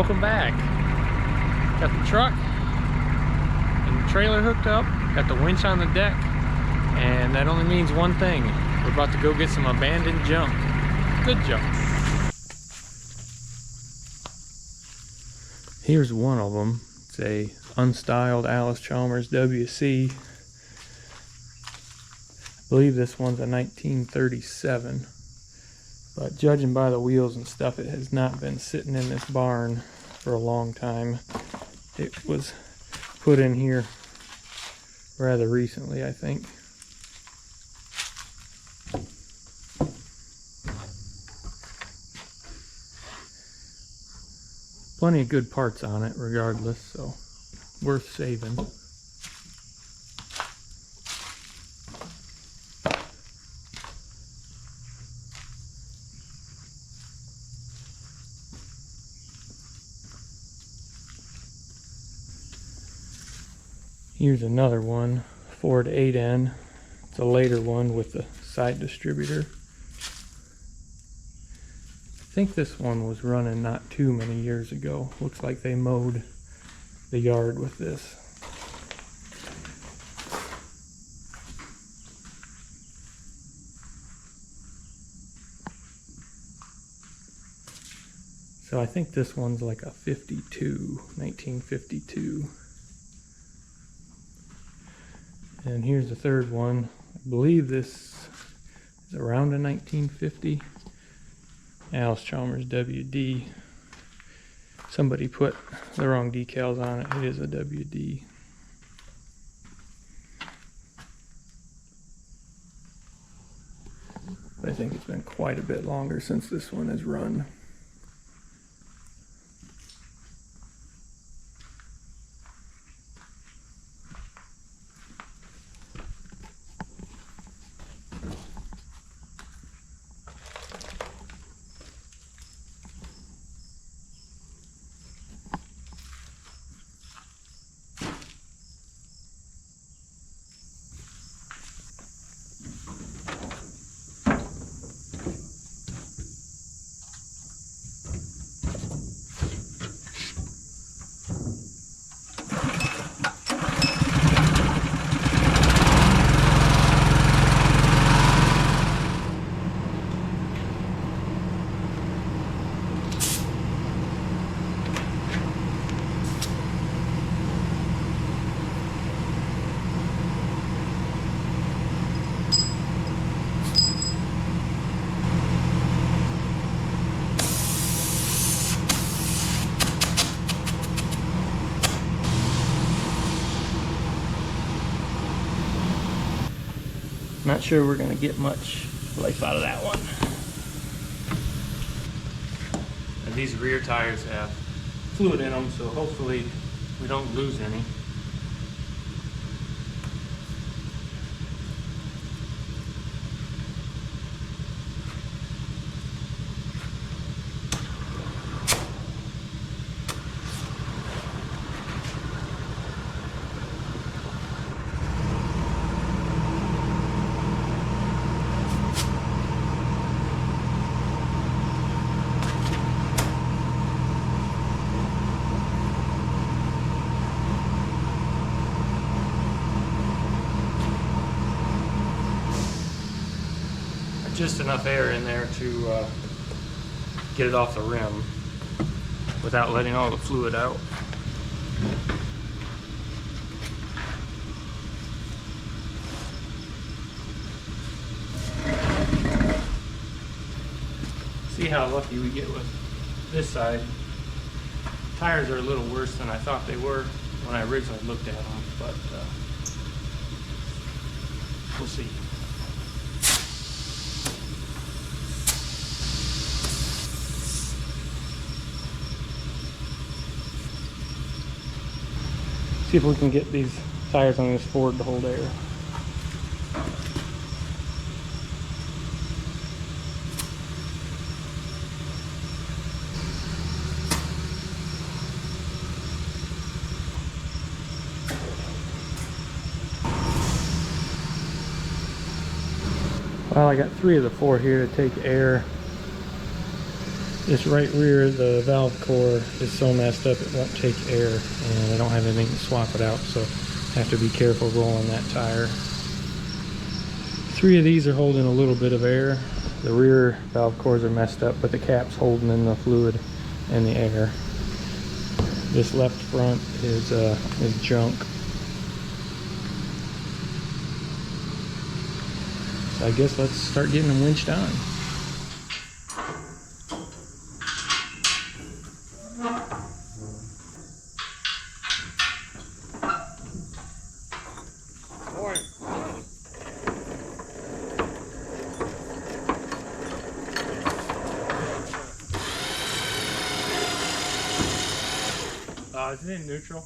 welcome back. Got the truck and the trailer hooked up, got the winch on the deck, and that only means one thing. We're about to go get some abandoned junk. Good junk. Here's one of them. It's a unstyled Allis-Chalmers WC. I believe this one's a 1937. But judging by the wheels and stuff, it has not been sitting in this barn for a long time. It was put in here rather recently, I think. Plenty of good parts on it regardless, so worth saving. Here's another one, Ford 8N. It's a later one with the side distributor. I think this one was running not too many years ago. Looks like they mowed the yard with this. So I think this one's like a 1952. And here's the third one. I believe this is around a 1950. Allis-Chalmers WD. Somebody put the wrong decals on it. It is a WD. But I think it's been quite a bit longer since this one has run. Not sure we're going to get much life out of that one. And these rear tires have fluid in them, so hopefully we don't lose any. Just enough air in there to get it off the rim without letting all the fluid out. See how lucky we get with this side. Tires are a little worse than I thought they were when I originally looked at them, but we'll see. See if we can get these tires on this Ford to hold air. Well, I got 3 of the 4 here to take air. This right rear, the valve core is so messed up it won't take air, and I don't have anything to swap it out, so I have to be careful rolling that tire. 3 of these are holding a little bit of air. The rear valve cores are messed up, but the cap's holding in the fluid and the air. This left front is junk. So I guess let's start getting them winched on. Is it in neutral?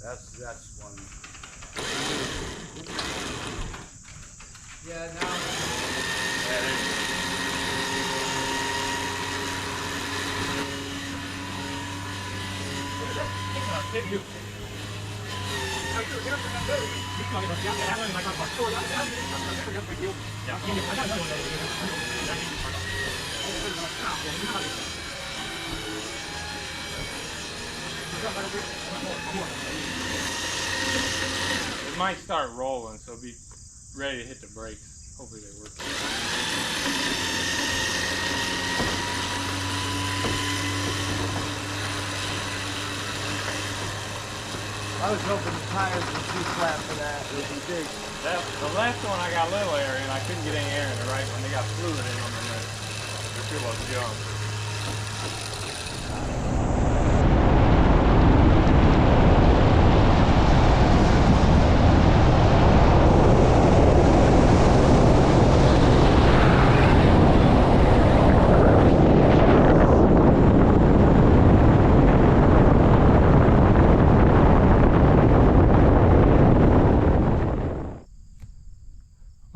That's one. Yeah, now. It might start rolling, so be ready to hit the brakes. Hopefully they work. I was hoping the tires were too flat for that. It would be big. The left one I got little air in. I couldn't get any air in the right one. They got fluid in them, and they're too much junk.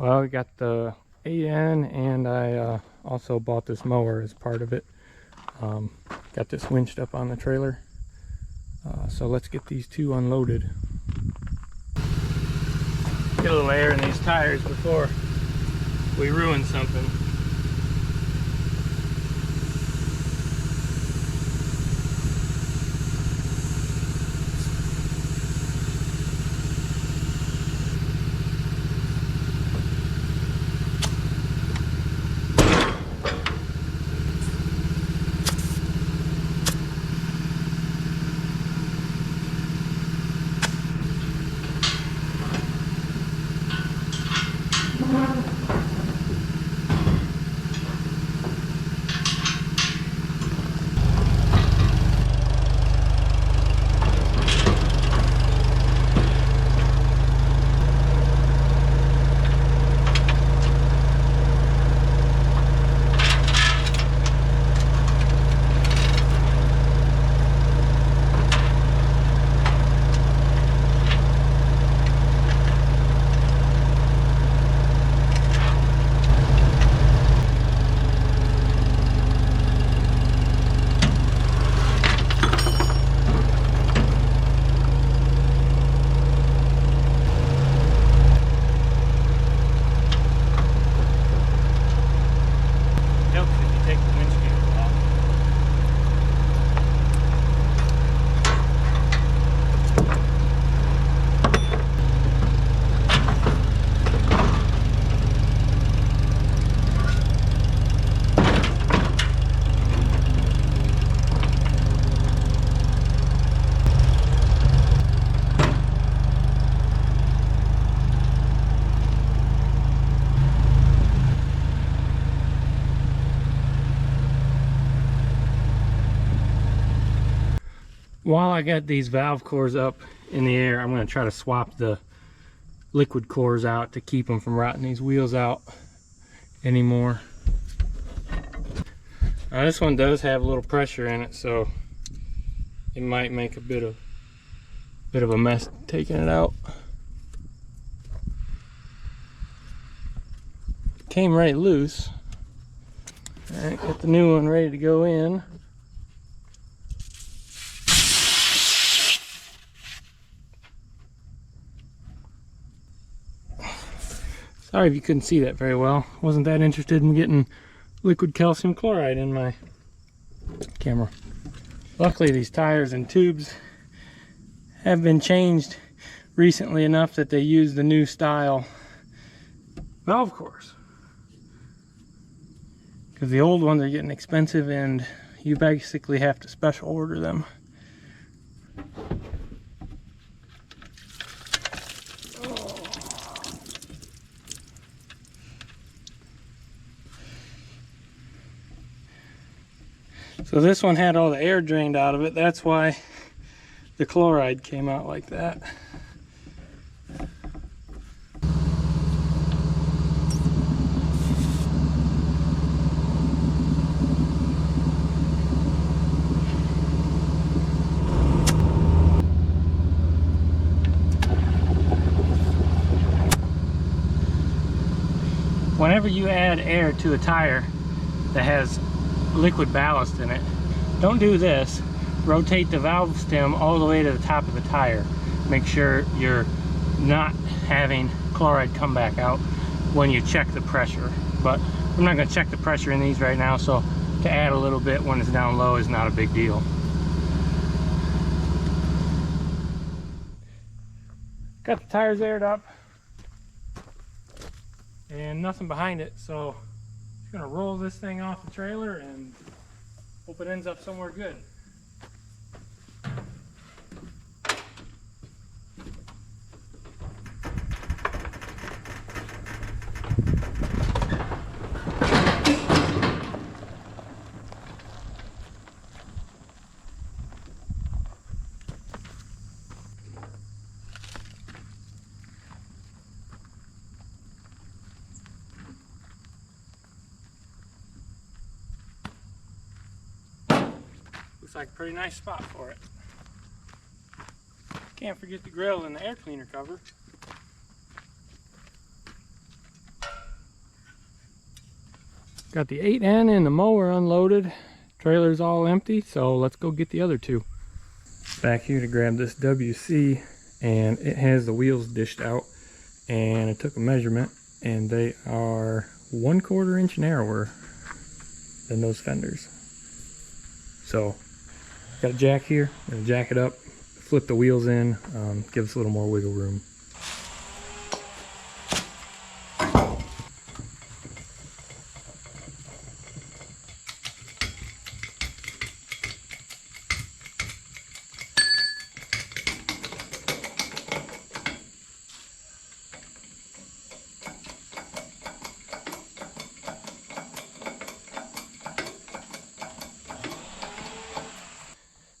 Well, we got the AN, and I also bought this mower as part of it. Got this winched up on the trailer. So let's get these 2 unloaded. Get a little air in these tires before we ruin something. While I got these valve cores up in the air, I'm going to try to swap the liquid cores out to keep them from rotting these wheels out anymore. This one does have a little pressure in it, so it might make a bit of a mess taking it out. Came right loose. All right, got the new one ready to go in. Sorry if you couldn't see that very well. Wasn't that interested in getting liquid calcium chloride in my camera. Luckily, these tires and tubes have been changed recently enough that they use the new style valve cores. Because the old ones are getting expensive and you basically have to special order them. So this one had all the air drained out of it. That's why the chloride came out like that. Whenever you add air to a tire that has liquid ballast in it, don't do this. Rotate the valve stem all the way to the top of the tire. Make sure you're not having chloride come back out when you check the pressure. But I'm not going to check the pressure in these right now, so to add a little bit when it's down low is not a big deal. Got the tires aired up and nothing behind it, so just gonna roll this thing off the trailer and hope it ends up somewhere good. Looks like a pretty nice spot for it. Can't forget the grill and the air cleaner cover. Got the 8N and the mower unloaded. Trailer's all empty, so let's go get the other two. Back here to grab this WC, and it has the wheels dished out, and I took a measurement and they are 1/4 inch narrower than those fenders. So got a jack here, I'm gonna jack it up, flip the wheels in, give us a little more wiggle room.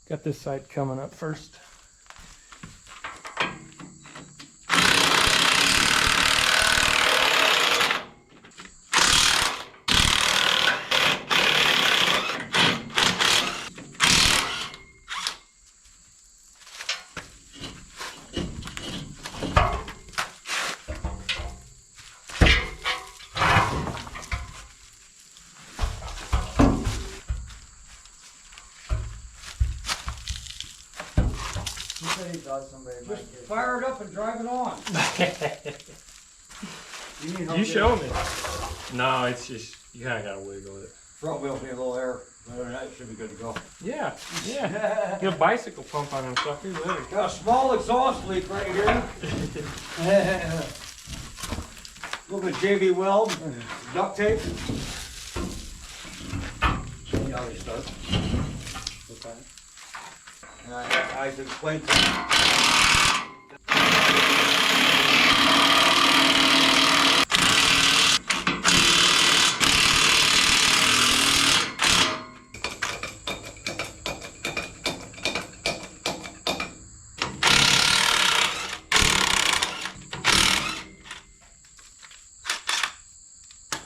Got this side coming up first. Just fire it up and drive it on. You show me. No, it's just, you kind of got to wiggle it. Front wheels need a little air. That should be good to go. Yeah, yeah. Get a bicycle pump on them suckers. Got a small exhaust leak right here. A little bit of JV weld, duct tape. See how they start. Okay. And I explained to you.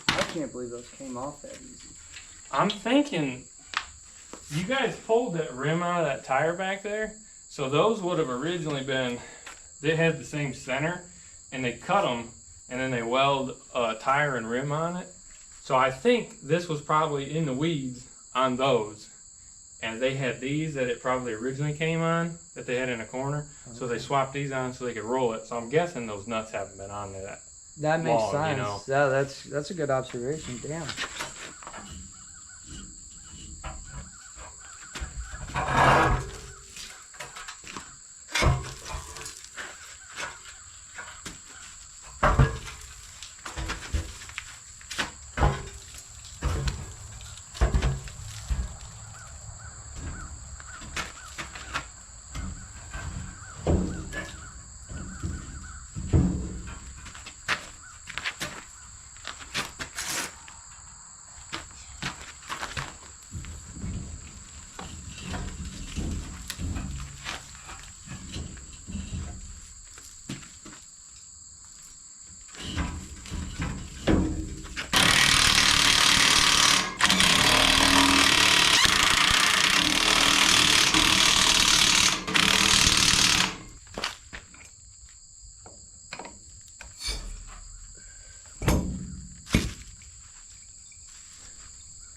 I can't believe those came off that easy. I'm thinking, you guys pulled that rim out of that tire back there, so those would have originally been, they had the same center, and they cut them, and then they weld a tire and rim on it. So I think this was probably in the weeds on those, and they had these that it probably originally came on, that they had in a corner, so they swapped these on so they could roll it. So I'm guessing those nuts haven't been on there That makes long, sense. you know. Yeah, that's a good observation. Damn.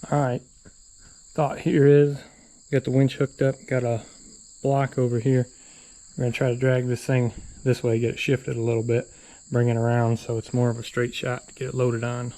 All right, thought here is, got the winch hooked up, got a block over here. We're gonna try to drag this thing this way, get it shifted a little bit, bring it around so it's more of a straight shot to get it loaded on.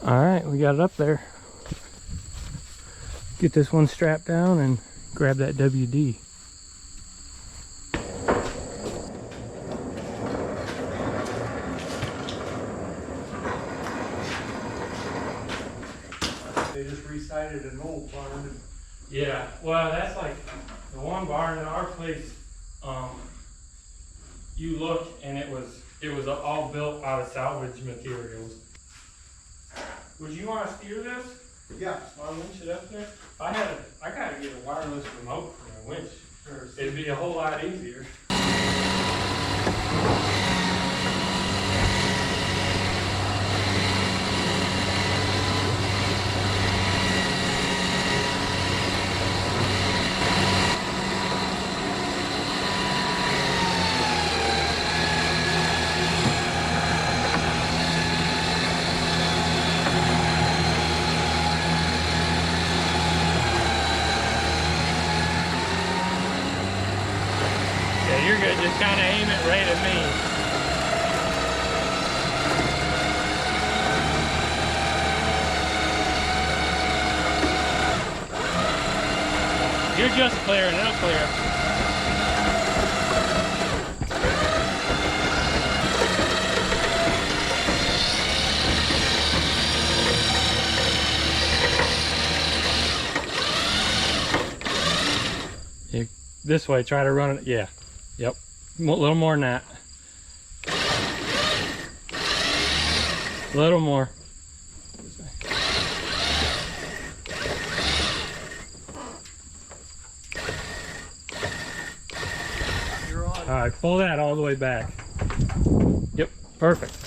All right, we got it up there. Get this one strapped down and grab that WD. They just recited an old barn. Yeah, well, that's like the one barn at our place. You look and it was all built out of salvage materials. Would you want to steer this? Yeah. I'll winch it up there. I gotta get a wireless remote for my winch. It'd be a whole lot easier. Yeah, you're good. Just kind of aim it right at me. You're just clearing, it'll clear. This way, try to run it, yeah. Yep, a little more than that. A little more. You're on. All right, pull that all the way back. Yep, perfect.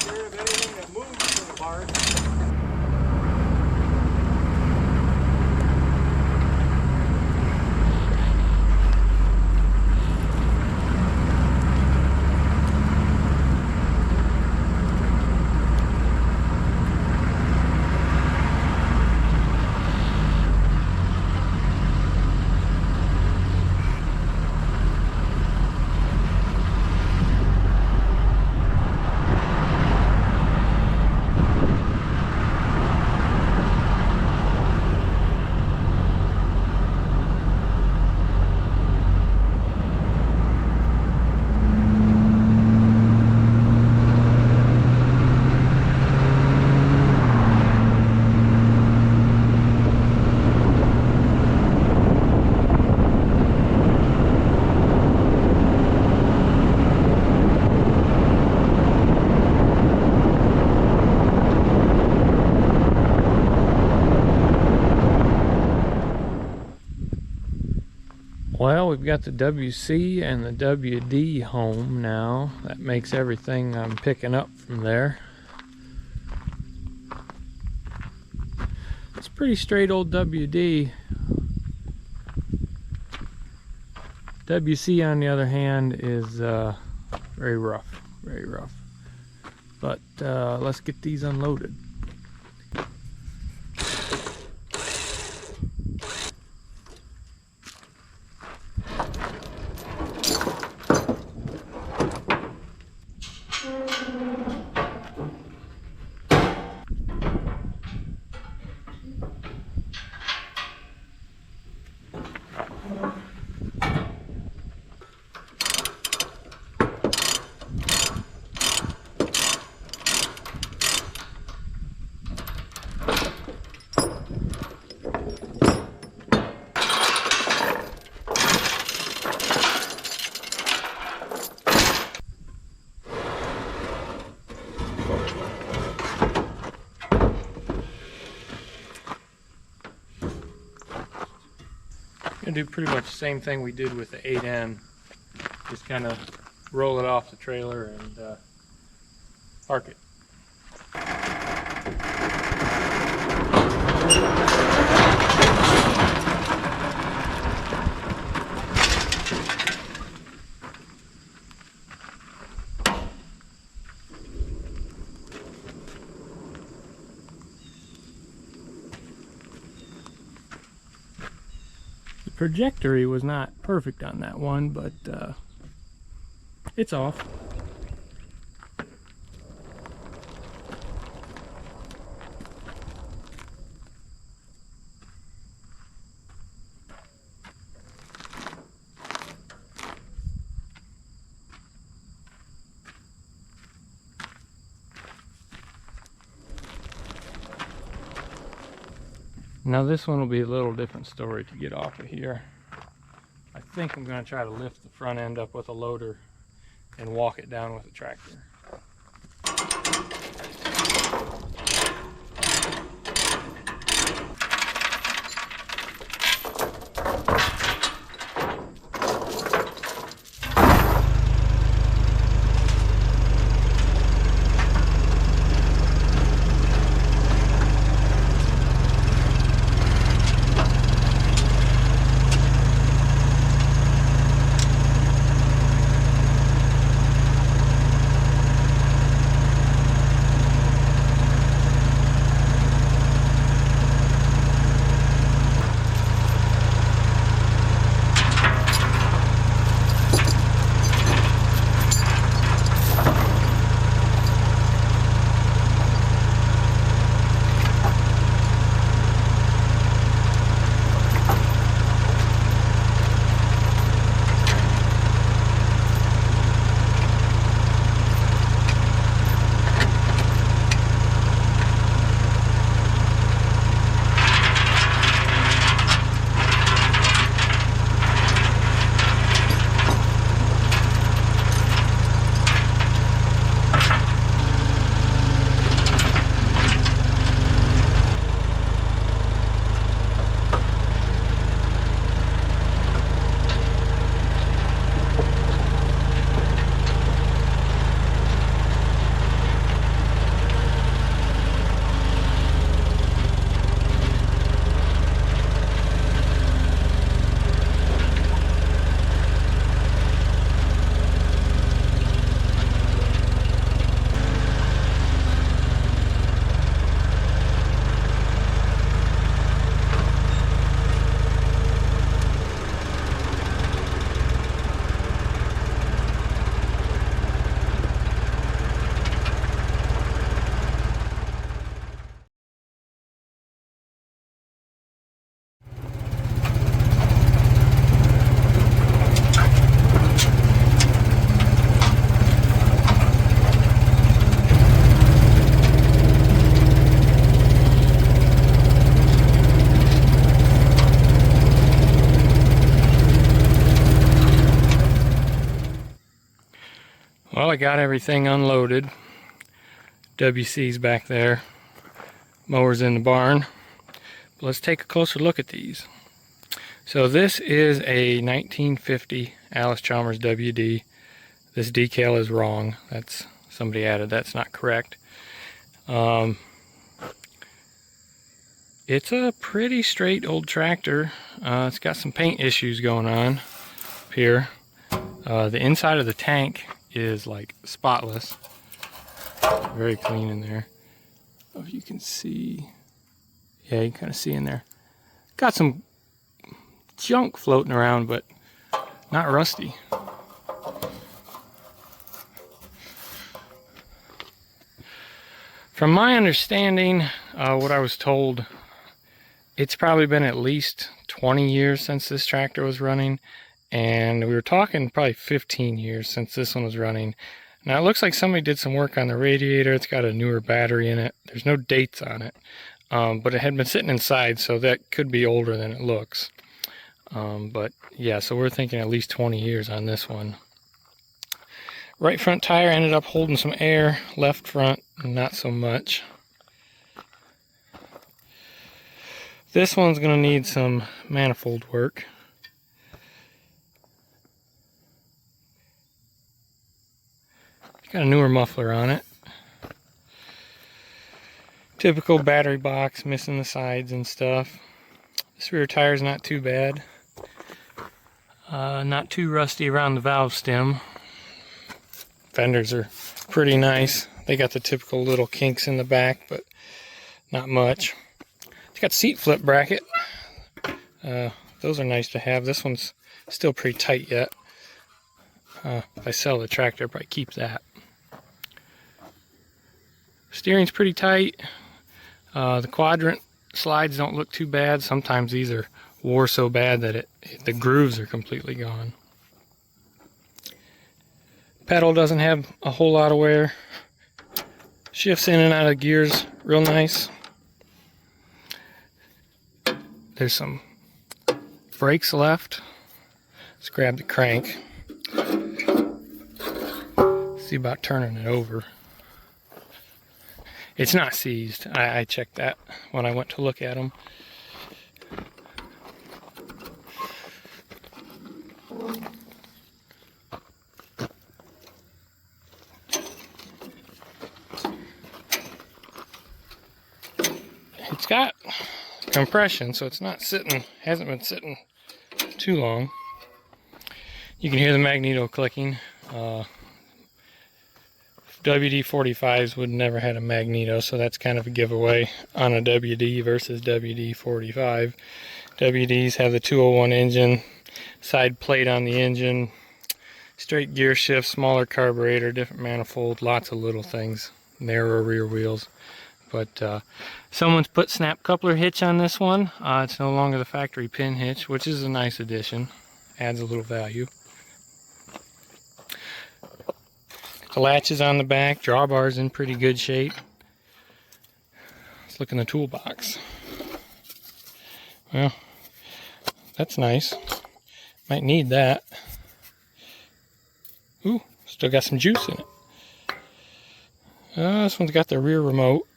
Anything that moves in the barn. Well, we've got the WC and the WD home now. That makes everything I'm picking up from there. It's pretty straight old WD. WC, on the other hand, is very rough, very rough. But let's get these unloaded. Gonna do pretty much the same thing we did with the 8N. Just kind of roll it off the trailer and park it. Trajectory was not perfect on that one, but it's off. Now this one will be a little different story to get off of here. I think I'm going to try to lift the front end up with a loader and walk it down with a tractor. Well, I got everything unloaded. WC's back there. Mower's in the barn. But let's take a closer look at these. So this is a 1950 Allis-Chalmers WD. This decal is wrong. That's somebody added. That's not correct. It's a pretty straight old tractor. It's got some paint issues going on up here. The inside of the tank is like spotless. Very clean in there. I don't know if you can see. Yeah, you can kind of see in there. Got some junk floating around, but not rusty. From my understanding, what I was told, it's probably been at least 20 years since this tractor was running, and we were talking probably 15 years since this one was running. Now it looks like somebody did some work on the radiator. It's got a newer battery in it. There's no dates on it, but it had been sitting inside, so that could be older than it looks. But yeah, so we're thinking at least 20 years on this one. Right front tire ended up holding some air, left front not so much. This one's going to need some manifold work. Got a newer muffler on it. Typical battery box, missing the sides and stuff. This rear tire's not too bad. Not too rusty around the valve stem. Fenders are pretty nice. They got the typical little kinks in the back, but not much. It's got seat flip bracket. Those are nice to have. This one's still pretty tight yet. If I sell the tractor, I'll probably keep that. Steering's pretty tight. The quadrant slides don't look too bad. Sometimes these are wore so bad that the grooves are completely gone. Pedal doesn't have a whole lot of wear. Shifts in and out of gears real nice. There's some brakes left. Let's grab the crank. See about turning it over. It's not seized. I checked that when I went to look at them. It's got compression, so it's not sitting, hasn't been sitting too long. You can hear the magneto clicking. WD-45s would never had a magneto, so that's kind of a giveaway on a WD versus WD-45. WDs have the 201 engine, side plate on the engine, straight gear shift, smaller carburetor, different manifold, lots of little things, narrower rear wheels. But someone's put snap coupler hitch on this one. It's no longer the factory pin hitch, which is a nice addition. Adds a little value. The latches on the back, drawbar's in pretty good shape. Let's look in the toolbox. Well, that's nice. Might need that. Ooh, still got some juice in it. This one's got the rear remote.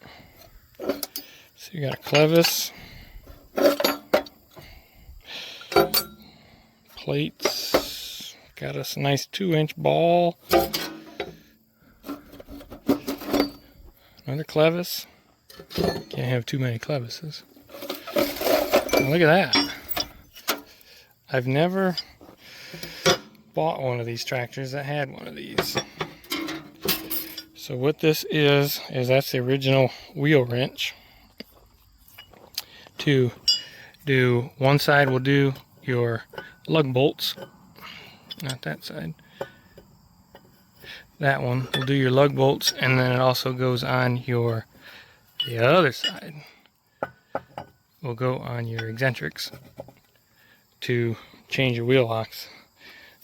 So you got a clevis. Plates. Got us a nice 2-inch ball. Another clevis. Can't have too many clevises. Now look at that. I've never bought one of these tractors that had one of these. So what this is that's the original wheel wrench. To do one side will do your lug bolts. Not that side. That one will do your lug bolts, and then it also goes on the other side will go on your eccentrics to change your wheel locks.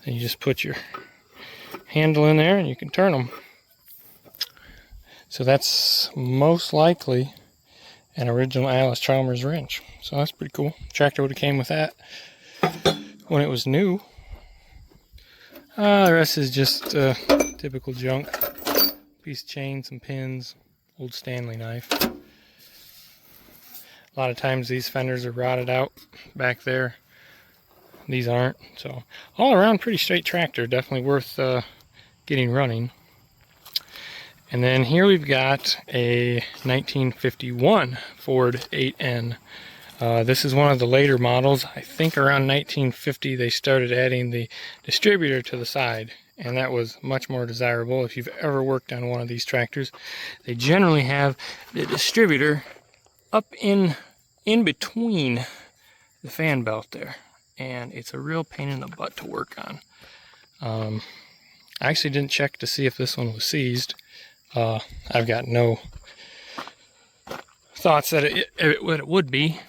Then you just put your handle in there and you can turn them. So that's most likely an original Allis-Chalmers wrench. So that's pretty cool. Tractor would have came with that when it was new. The rest is just typical junk. Piece of chain, some pins, old Stanley knife. A lot of times these fenders are rotted out back there. these aren't. So all around pretty straight tractor, definitely worth getting running. And then here we've got a 1951 Ford 8N. This is one of the later models. I think around 1950 they started adding the distributor to the side, and that was much more desirable. If you've ever worked on one of these tractors, they generally have the distributor up in between the fan belt there, and it's a real pain in the butt to work on. I actually didn't check to see if this one was seized. I've got no thoughts that it would be.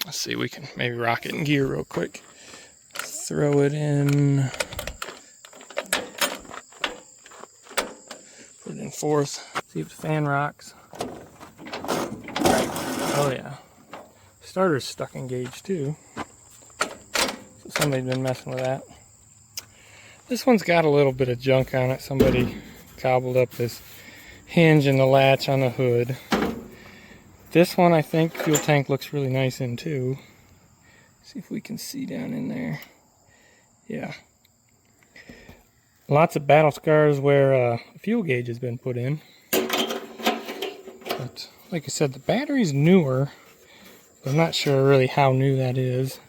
Let's see, we can maybe rock it in gear real quick. Throw it in. Put it in fourth. See if the fan rocks. Oh yeah. Starter's stuck in gauge too. So somebody's been messing with that. This one's got a little bit of junk on it. Somebody cobbled up this hinge and the latch on the hood. This one, I think, fuel tank looks really nice in too. See if we can see down in there. Yeah. Lots of battle scars where a fuel gauge has been put in. But like I said, the battery's newer. I'm not sure really how new that is.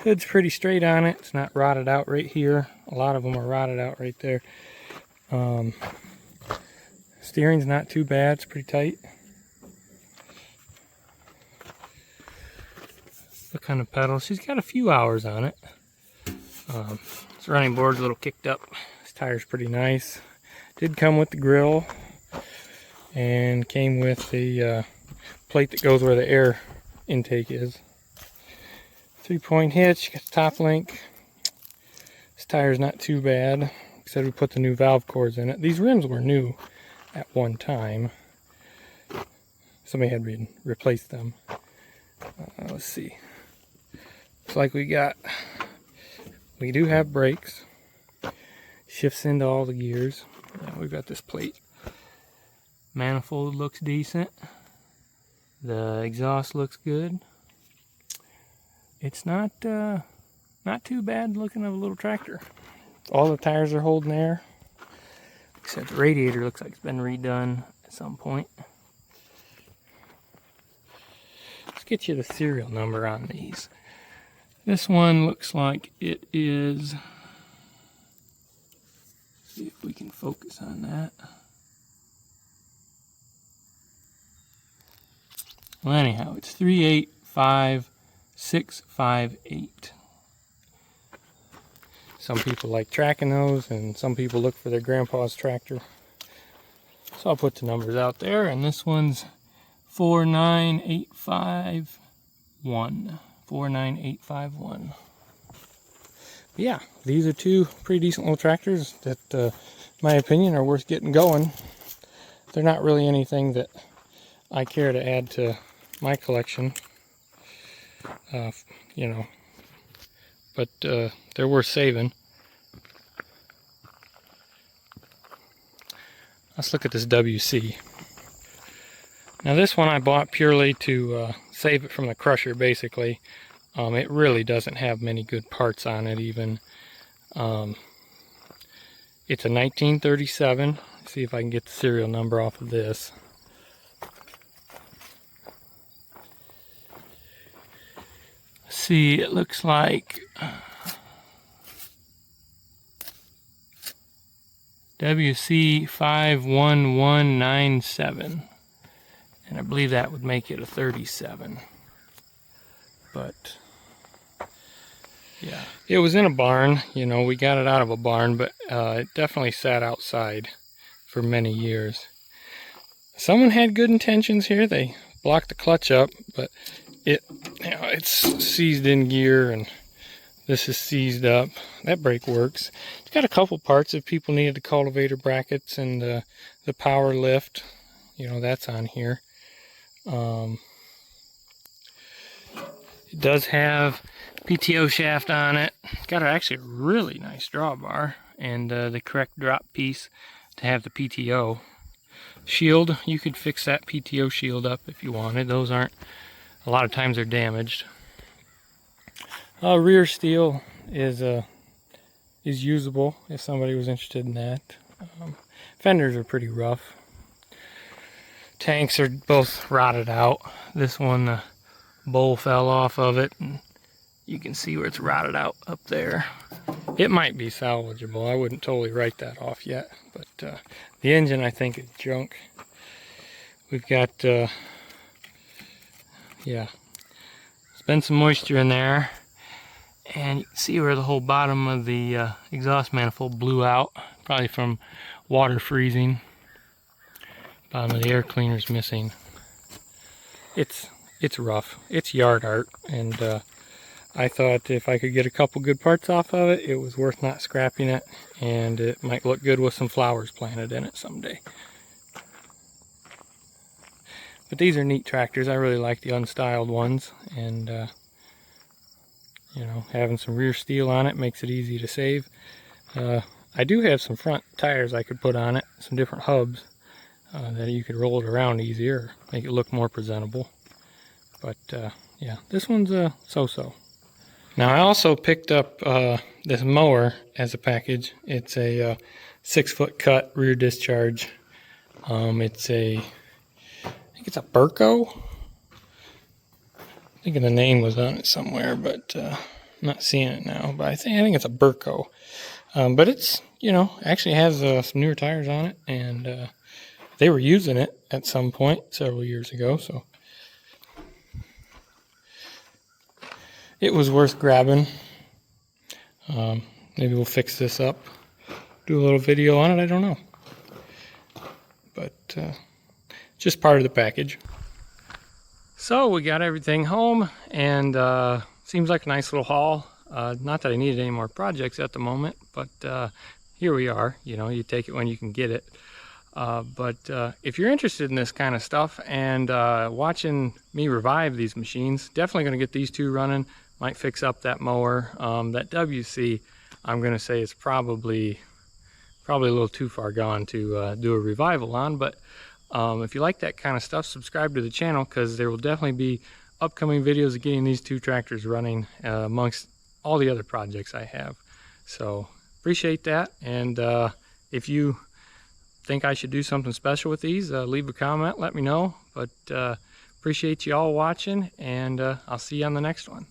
Hood's pretty straight on it. It's not rotted out right here. A lot of them are rotted out right there. Steering's not too bad. It's pretty tight. Look on the pedal. She's got a few hours on it. This running board's a little kicked up. This tire's pretty nice. Did come with the grill and came with the plate that goes where the air intake is. 3-point hitch, got the top link. This tire's not too bad. Like I said, we put the new valve cores in it. These rims were new at one time. Somebody had replaced them. Let's see. Looks like we do have brakes. Shifts into all the gears. Now we've got this plate. Manifold looks decent. The exhaust looks good. It's not too bad looking of a little tractor. All the tires are holding air. Except the radiator looks like it's been redone at some point. Let's get you the serial number on these. This one looks like it is. See if we can focus on that. Well, anyhow, it's 385658. Some people like tracking those, and some people look for their grandpa's tractor. So I'll put the numbers out there, and this one's 49851. 49851. Yeah, these are two pretty decent little tractors that, in my opinion, are worth getting going. They're not really anything that I care to add to my collection, you know, but they're worth saving. Let's look at this WC. Now this one I bought purely to save it from the crusher, basically. It really doesn't have many good parts on it even. It's a 1937. Let's see if I can get the serial number off of this. See, it looks like WC 51197, and I believe that would make it a 37. But yeah, it was in a barn. You know, we got it out of a barn, but it definitely sat outside for many years. Someone had good intentions here. They blocked the clutch up, but it's seized in gear, and this is seized up. That brake works. It's got a couple parts if people needed the cultivator brackets and the power lift. You know, that's on here. It does have PTO shaft on it. It's got actually a really nice drawbar and the correct drop piece to have the PTO. shield, you could fix that PTO shield up if you wanted. Those aren't, a lot of times they're damaged. Rear steel is usable if somebody was interested in that. Fenders are pretty rough. Tanks are both rotted out. This one, the bowl fell off of it, and you can see where it's rotted out up there. It might be salvageable. I wouldn't totally write that off yet, but the engine I think is junk. We've got, yeah, there's been some moisture in there, and you can see where the whole bottom of the exhaust manifold blew out, probably from water freezing. Bottom of the air cleaner's missing. It's rough. It's yard art, and I thought if I could get a couple good parts off of it, it was worth not scrapping it, and it might look good with some flowers planted in it someday. But these are neat tractors. I really like the unstyled ones, and you know, having some rear steel on it makes it easy to save. I do have some front tires I could put on it, some different hubs that you could roll it around easier, make it look more presentable. But yeah, this one's a so-so. Now I also picked up this mower as a package. It's a 6-foot cut rear discharge. I think it's a Burco. I think the name was on it somewhere, but I'm not seeing it now. But I think it's a Burco. But it's, you know, actually has some newer tires on it, and they were using it at some point several years ago, so it was worth grabbing. Maybe we'll fix this up, do a little video on it, I don't know. But just part of the package. So we got everything home, and seems like a nice little haul. Not that I needed any more projects at the moment, but here we are. You know, you take it when you can get it. But if you're interested in this kind of stuff and watching me revive these machines, definitely going to get these two running. Might fix up that mower. That WC, I'm going to say, is probably a little too far gone to do a revival on. But if you like that kind of stuff, subscribe to the channel, because there will definitely be upcoming videos of getting these two tractors running amongst all the other projects I have. So appreciate that, and if you think I should do something special with these, leave a comment, let me know. But appreciate you all watching, and I'll see you on the next one.